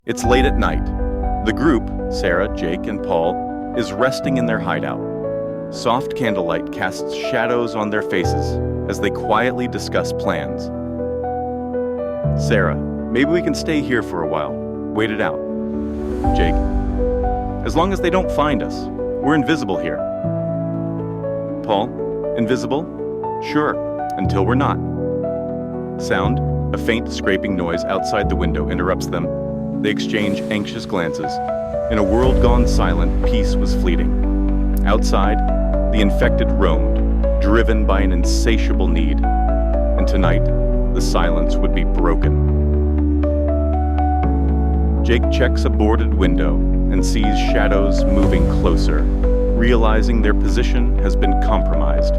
It's late at night. The group, Sarah, Jake, and Paul, is resting in their hideout. Soft candlelight casts shadows on their faces as they quietly discuss plans. Sarah, maybe we can stay here for a while. Wait it out. Jake, as long as they don't find us. We're invisible here. Paul, invisible? Sure, until we're not. Sound, a faint scraping noise outside the window interrupts them. They exchange anxious glances. In a world gone silent, peace was fleeting. Outside, the infected roamed, driven by an insatiable need. And tonight, the silence would be broken. Jake checks a boarded window and sees shadows moving closer, realizing their position has been compromised.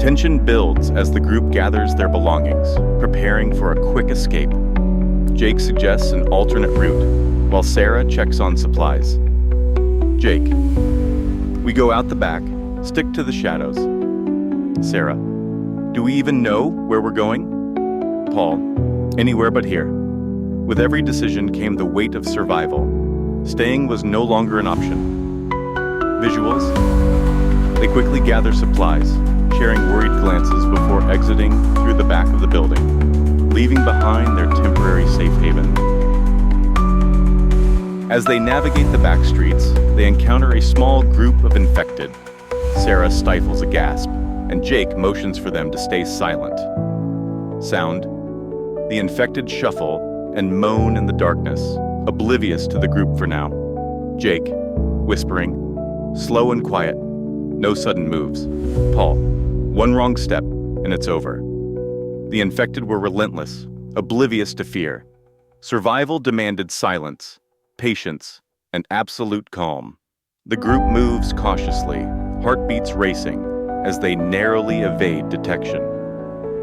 Tension builds as the group gathers their belongings, preparing for a quick escape. Jake suggests an alternate route, while Sarah checks on supplies. Jake, we go out the back, stick to the shadows. Sarah, do we even know where we're going? Paul, anywhere but here. With every decision came the weight of survival. Staying was no longer an option. Visuals? They quickly gather supplies, sharing worried glances before exiting through the back of the building, leaving behind their temporary safe haven. As they navigate the back streets, they encounter a small group of infected. Sarah stifles a gasp, and Jake motions for them to stay silent. Sound, the infected shuffle and moan in the darkness, oblivious to the group for now. Jake, whispering, slow and quiet, no sudden moves. Paul, one wrong step, and it's over. The infected were relentless, oblivious to fear. Survival demanded silence, patience, and absolute calm. The group moves cautiously, heartbeats racing, as they narrowly evade detection.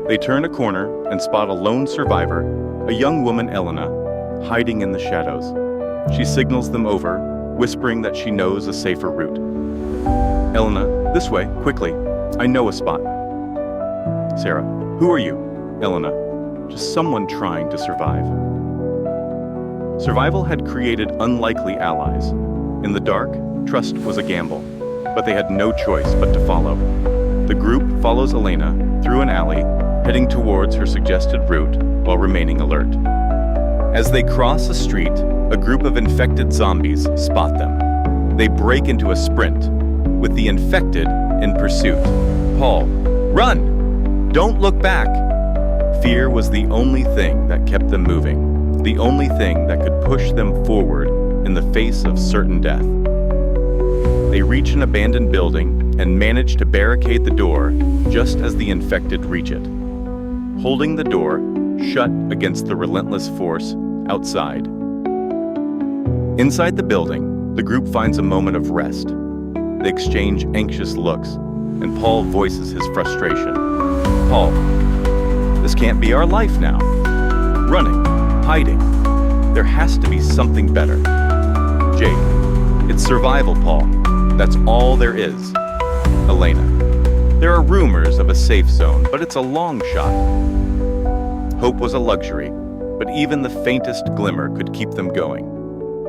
They turn a corner and spot a lone survivor, a young woman, Elena, hiding in the shadows. She signals them over, whispering that she knows a safer route. Elena, this way, quickly. I know a spot. Sarah, who are you? Elena, just someone trying to survive. Survival had created unlikely allies. In the dark, trust was a gamble, but they had no choice but to follow. The group follows Elena through an alley, heading towards her suggested route while remaining alert. As they cross a street, a group of infected zombies spot them. They break into a sprint, with the infected in pursuit. Paul, run! Don't look back! Fear was the only thing that kept them moving, the only thing that could push them forward in the face of certain death. They reach an abandoned building and manage to barricade the door just as the infected reach it. Holding the door shut against the relentless force outside. Inside the building, the group finds a moment of rest. They exchange anxious looks, and Paul voices his frustration. Paul, this can't be our life now. Running, hiding. There has to be something better. Jake, it's survival, Paul. That's all there is. Elena, there are rumors of a safe zone, but it's a long shot. Hope was a luxury, but even the faintest glimmer could keep them going.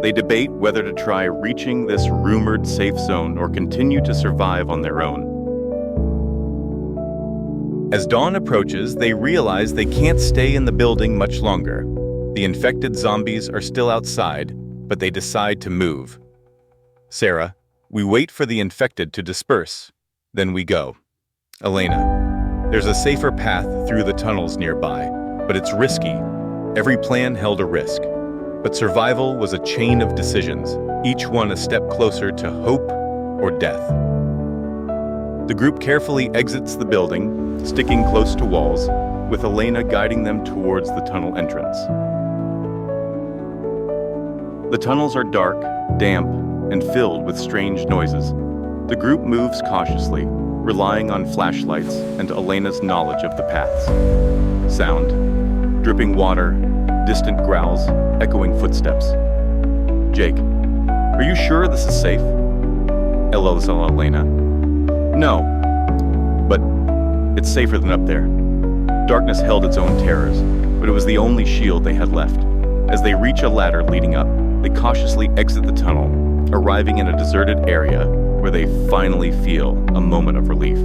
They debate whether to try reaching this rumored safe zone or continue to survive on their own. As dawn approaches, they realize they can't stay in the building much longer. The infected zombies are still outside, but they decide to move. Sarah, we wait for the infected to disperse. Then we go. Elena, there's a safer path through the tunnels nearby, but it's risky. Every plan held a risk. But survival was a chain of decisions, each one a step closer to hope or death. The group carefully exits the building, sticking close to walls, with Elena guiding them towards the tunnel entrance. The tunnels are dark, damp, and filled with strange noises. The group moves cautiously, relying on flashlights and Elena's knowledge of the paths. Sound, dripping water, distant growls, echoing footsteps. Jake, are you sure this is safe? Elena. No, but it's safer than up there. Darkness held its own terrors, but it was the only shield they had left. As they reach a ladder leading up, they cautiously exit the tunnel, arriving in a deserted area where they finally feel a moment of relief.